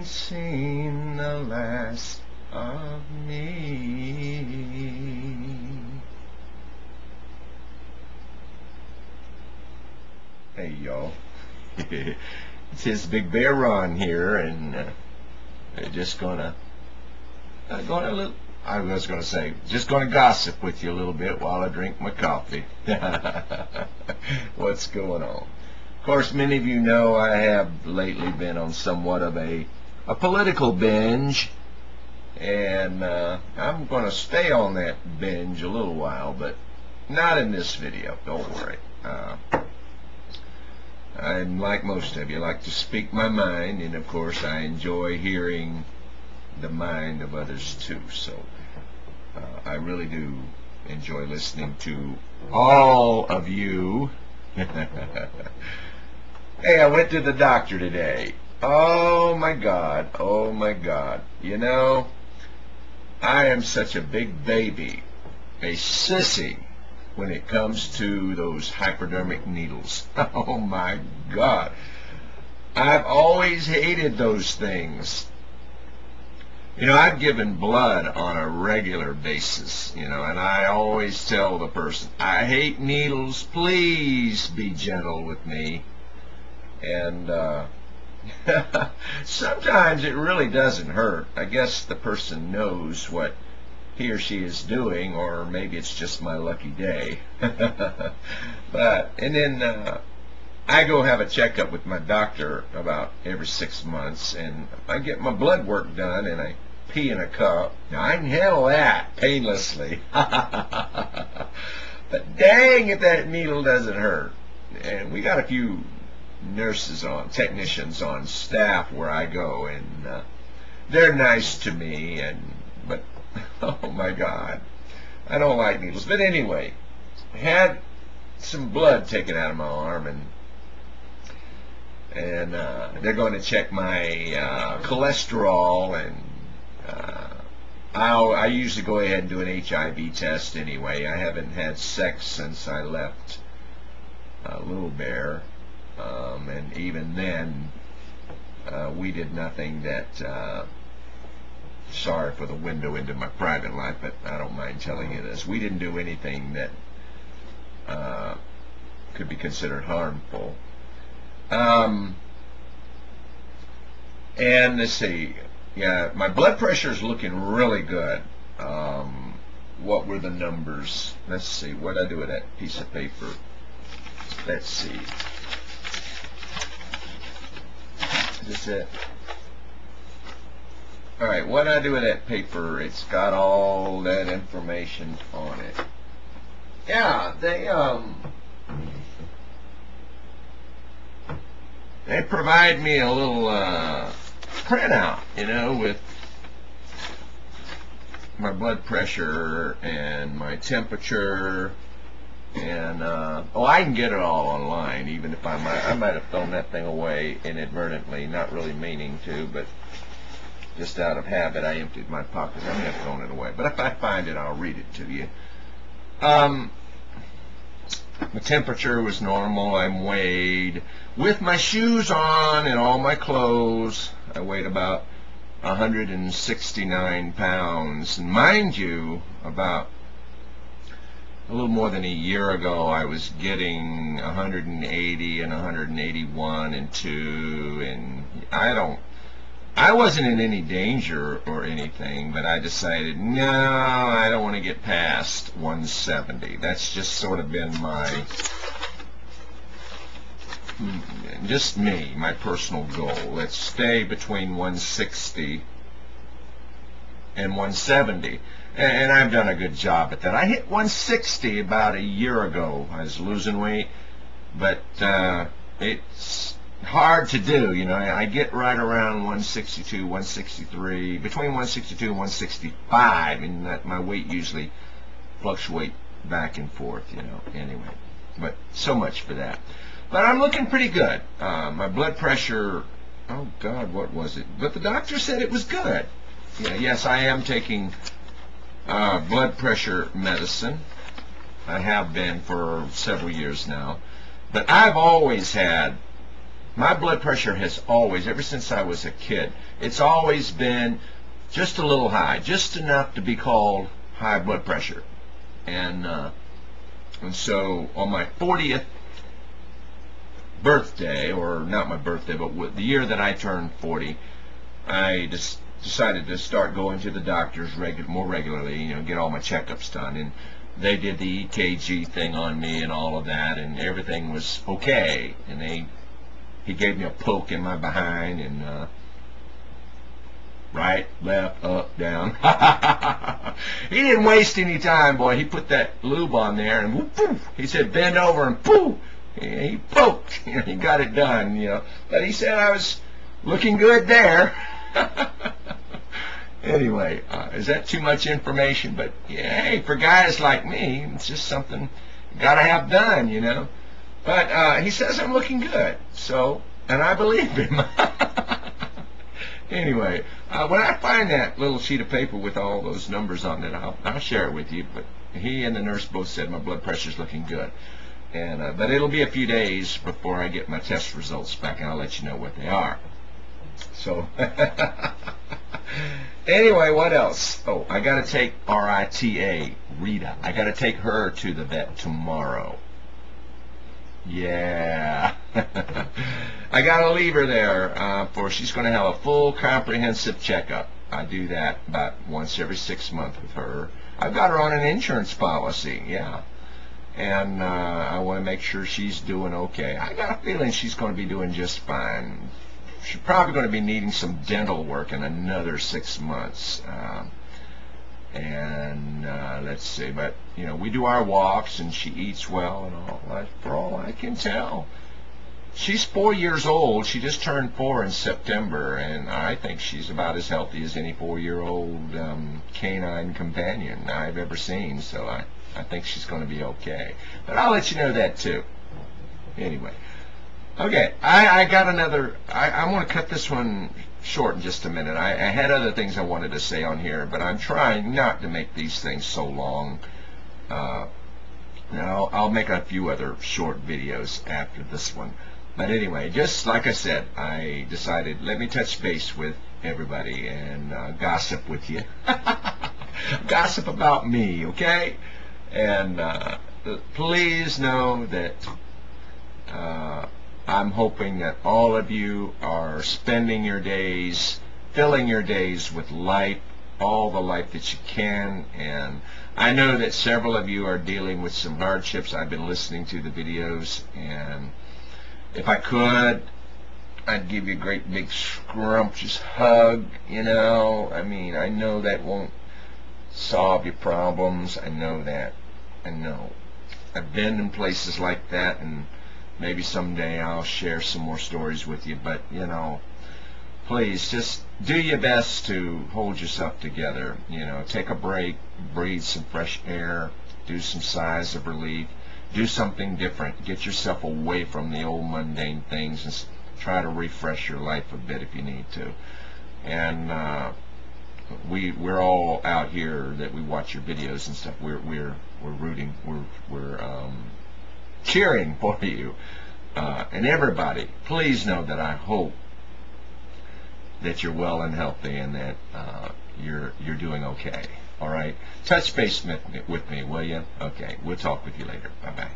ain't seen the last of me. Hey y'all, it's his Big Bear Ron here, and just gonna gossip with you a little bit while I drink my coffee. What's going on? Of course, many of you know I have lately been on somewhat of a political binge, and I'm going to stay on that binge a little while, but not in this video. Don't worry. I'm like most of you, like to speak my mind, and of course I enjoy hearing the mind of others too. So I really do enjoy listening to all of you. Hey, I went to the doctor today. Oh my God, oh my God. You know, I am such a big baby, a sissy, when it comes to those hypodermic needles. Oh my God. I've always hated those things. You know, I've given blood on a regular basis, you know, and I always tell the person, I hate needles, please be gentle with me. And sometimes it really doesn't hurt. I guess the person knows what he or she is doing, or maybe it's just my lucky day. And then I go have a checkup with my doctor about every 6 months, and I get my blood work done, and I pee in a cup. Now I can handle that painlessly. But dang if that needle doesn't hurt. And we got a few technicians on staff where I go, and they're nice to me, but oh my God, I don't like needles. But anyway, I had some blood taken out of my arm, and they're going to check my cholesterol, and I usually go ahead and do an HIV test anyway. I haven't had sex since I left Little Bear, and even then we did nothing that sorry for the window into my private life, but I don't mind telling you this. We didn't do anything that could be considered harmful. And let's see. Yeah, my blood pressure is looking really good. What were the numbers? Let's see. What did I do with that piece of paper? Let's see. Is this it? Alright, what I do with that paper, it's got all that information on it. Yeah, they provide me a little printout, you know, with my blood pressure and my temperature, and I can get it all online, even if I might have thrown that thing away inadvertently, not really meaning to, but just out of habit, I emptied my pocket. I may have thrown it away. But if I find it, I'll read it to you. My temperature was normal. I'm weighed with my shoes on and all my clothes. I weighed about 169 pounds. And mind you, about a little more than a year ago, I was getting 180 and 181 and 2, and I wasn't in any danger or anything, but I decided, no, I don't want to get past 170. That's just sort of been just me, my personal goal. Let's stay between 160 and 170. And I've done a good job at that. I hit 160 about a year ago. I was losing weight, but it's hard to do, you know. I get right around 162, 163, between 162 and 165, and that my weight usually fluctuate back and forth, you know. Anyway, but so much for that. But I'm looking pretty good. My blood pressure, oh God, what was it? But the doctor said it was good. Yeah, yes, I am taking blood pressure medicine. I have been for several years now. But I've always had my blood pressure has always, ever since I was a kid, it's always been just a little high, just enough to be called high blood pressure. And so on my 40th birthday, or not my birthday, but the year that I turned 40, I just decided to start going to the doctors more regularly, you know, get all my checkups done. And they did the EKG thing on me and all of that, and everything was okay. And he gave me a poke in my behind, and right, left, up, down. He didn't waste any time, boy. He put that lube on there, and whoop, poof. He said, bend over, and poof. He poked. You know, he got it done, you know. But he said I was looking good there. Anyway, is that too much information? But yeah, hey, for guys like me, it's just something you gotta have done, you know. But he says I'm looking good, so, and I believe him. Anyway, when I find that little sheet of paper with all those numbers on it, I'll share it with you. But he and the nurse both said my blood pressure's looking good. And but it'll be a few days before I get my test results back, and I'll let you know what they are. So, anyway, what else? Oh, I got to take Rita. I got to take her to the vet tomorrow. Yeah. I got to leave her there she's going to have a full comprehensive checkup. I do that about once every 6 months with her. I've got her on an insurance policy, yeah. And I want to make sure she's doing okay. I got a feeling she's going to be doing just fine. She's probably going to be needing some dental work in another 6 months. Let's see, but you know, we do our walks and she eats well and all that. For all I can tell, she's 4 years old. She just turned 4 in September, and I think she's about as healthy as any 4-year-old canine companion I've ever seen. So I think she's going to be okay. But I'll let you know that too. Anyway. Okay, I got another, I'm going to cut this one short in just a minute. I had other things I wanted to say on here, but I'm trying not to make these things so long. Now, I'll make a few other short videos after this one. But anyway, just like I said, I decided, let me touch base with everybody and gossip with you. Gossip about me, okay? And please know that I'm hoping that all of you are spending your days, filling your days with life, all the life that you can. And I know that several of you are dealing with some hardships. I've been listening to the videos, and if I could, I'd give you a great big scrumptious hug, you know. I mean, I know that won't solve your problems. I know that. I know. I've been in places like that, and maybe someday I'll share some more stories with you. But, you know, please just do your best to hold yourself together. You know, take a break, breathe some fresh air, do some sighs of relief, do something different. Get yourself away from the old mundane things and try to refresh your life a bit if you need to. And we're all out here that we watch your videos and stuff. We're rooting, we're cheering for you, and everybody. Please know that I hope that you're well and healthy, and that you're doing okay. All right, touch base with me, will you? Okay, we'll talk with you later. Bye bye.